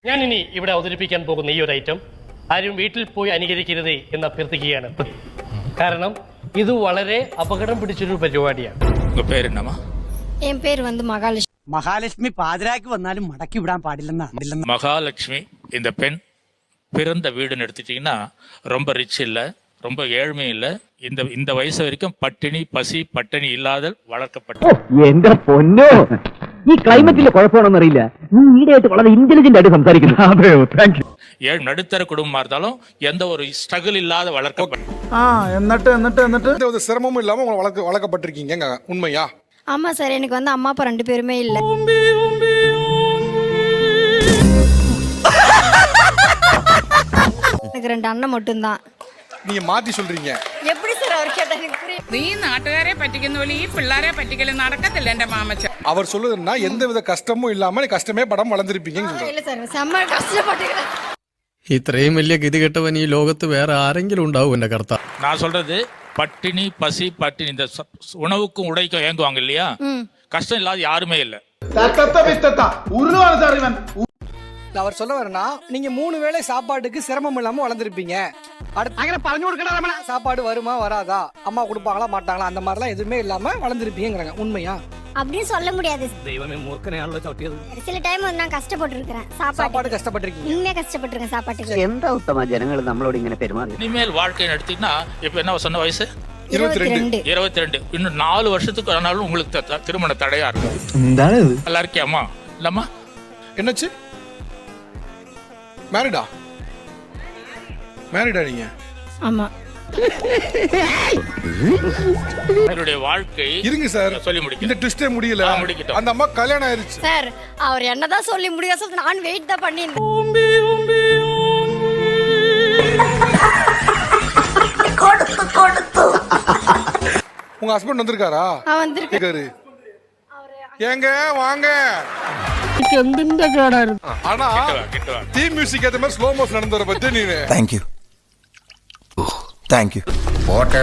ഞാൻ ഇനി ഇവിടെ അവതരിപ്പിക്കാൻ പോകുന്ന ഈ ഒരു ഐറ്റം ആരും വീട്ടിൽ പോയി അനുകരിക്കരുത് എന്ന് അഭ്യർത്ഥിക്കുകയാണ്. കാരണം ഇത് വളരെ അപകടം പിടിച്ചൊരു പരിപാടിയാണ്. என் பேர் வந்து மகாலட்சுமி. மகாலட்சுமி பாதிராக்கு வந்தாலும் மடக்கி விடாம பாடில்லைன்னா மகாலட்சுமி இந்த பெண் பிறந்த வீடுன்னு எடுத்துட்டீங்கன்னா ரொம்ப ரிச் இல்லை, ரொம்ப ஏழ்மை இல்லை. இந்த வயசு வரைக்கும் பட்டினி பசி பட்டினி இல்லாத வளர்க்கப்பட்ட എന്റെ പൊന്നോ, ഈ ക്ലൈമറ്റിലെ കുഴപ്പമാണെന്ന് അറിയില്ല. നീ ഈടായിട്ട് വളരെ ഇന്റലിജന്റ് ആയിട്ട് സംസാരിക്കുന്നു. நடுத்தர குடும்பமா இருந்தாலும் எந்த ஒரு ஸ்ட்ரகிள் இல்லாத வளர்க்கப்பட்ட എന്നിട്ട് சிரமமும் இல்லாம வளர்க்கப்பட்டிருக்கீங்க. உண்மையா? ஆமா சார், எனக்கு வந்து அம்மா அப்பா 2 பேருமே இல்ல. எனக்கு 2 அண்ணன் மட்டும்தான். நீங்க மாத்தி சொல்றீங்க. எப்படி சார் அவர் கேட்டா எனக்கு புரியல. നീ നാട്ടുകാരെ പറ്റിക്കുന്ന പോലെ ഈ പിള്ളേരെ പറ്റിക്കലും നടക്കത്തില്ല എന്റെ മാമച്ച. அவர் சொல்லுதுன்னா எந்தவித கஷ்டமும் இல்லாம கஷ்டமே படம் வளர்ந்துருப்பீங்கன்னு சொல்றாரு. இல்ல சார், செம்ம கஷ்டப்பட்டுக்கிறேன். ഇത്രയും വലിയ ഗതികെട്ടവൻ ഈ ലോകത്ത് വേറെ ആരെങ്കിലും ഉണ്ടാവും എന്റെ കർത്താ. நான் சொல்றது பட்டினி பசி பட்டினி இந்த உணவுக்கும் உடைக்கும் ஏங்குவாங்க இல்லையா, கஷ்டம் இல்லாத யாருமே இல்லை. அவர் சொல்ல வரனா, நீங்க 3 வேளை சாப்பாட்டுக்கு சிரமம் இல்லாம வளர்ந்துருப்பீங்க. പറഞ്ഞു கொடுக்கணும். சாப்பாடு வருமா வராதா, அம்மா கொடுப்பாங்களா மாட்டாங்களா, அந்த மாதிரிலாம் எதுவுமே இல்லாம வளர்ந்துருப்பீங்கிறாங்க. உண்மையா? அப்படின்னு சொல்ல முடியாது. ദൈവമേ മൂർഖനെയാണല്ലോ ചവിട്ടിയത്. சில டைம் வந்து நான் கஷ்டப்பட்டுருக்கேன். சாப்பாடு கஷ்டப்பட்டிருக்கீங்க. உண்மையா கஷ்டப்பட்டிருக்கேன் சாப்பாட்டுக்கு. എന്താ ഉത്തമ ജനങ്ങൾ നമ്മളോട് ഇങ്ങനെ പെരുമാറി? இனிமேல் வாழ்க்கைன்னு எடுத்தீங்கன்னா இப்ப என்ன சொன்ன வயசு 22. 22. இன்னும் 4 வருஷத்துக்கு ஆனாலும் உங்களுக்கு திருமண தடையா இருக்கும். എന്താണ് ഇത്? நல்லா இருக்கியாமா? இல்லம்மா என்னாச்சு? மேரிடா நீங்க? ஆமா. என்னுடைய வாழ்க்கை இருங்க சார், சொல்லி முடிக்க இந்த ட்விஸ்டே முடியல. முடிக்கட்டும். அந்த அம்மா கல்யாணம் ஆயிருச்சு சார், அவர் என்னதான் சொல்லி முடியாது சார், நான் வெயிட் தான் பண்ணிருந்தேன். உங்க ஹஸ்பண்ட் வந்திருக்காரா? வந்திருக்காரு. ஏங்க வாங்க. എന്തിന്റെ കേടായിരുന്നു? ஆனா கிட்ட வா. தீம் மியூசிக் ஏத்த மாதிரி ஸ்லோ மோஷன் நடந்து வர பத்தி நீங்க. தேங்க்யூ போட்டே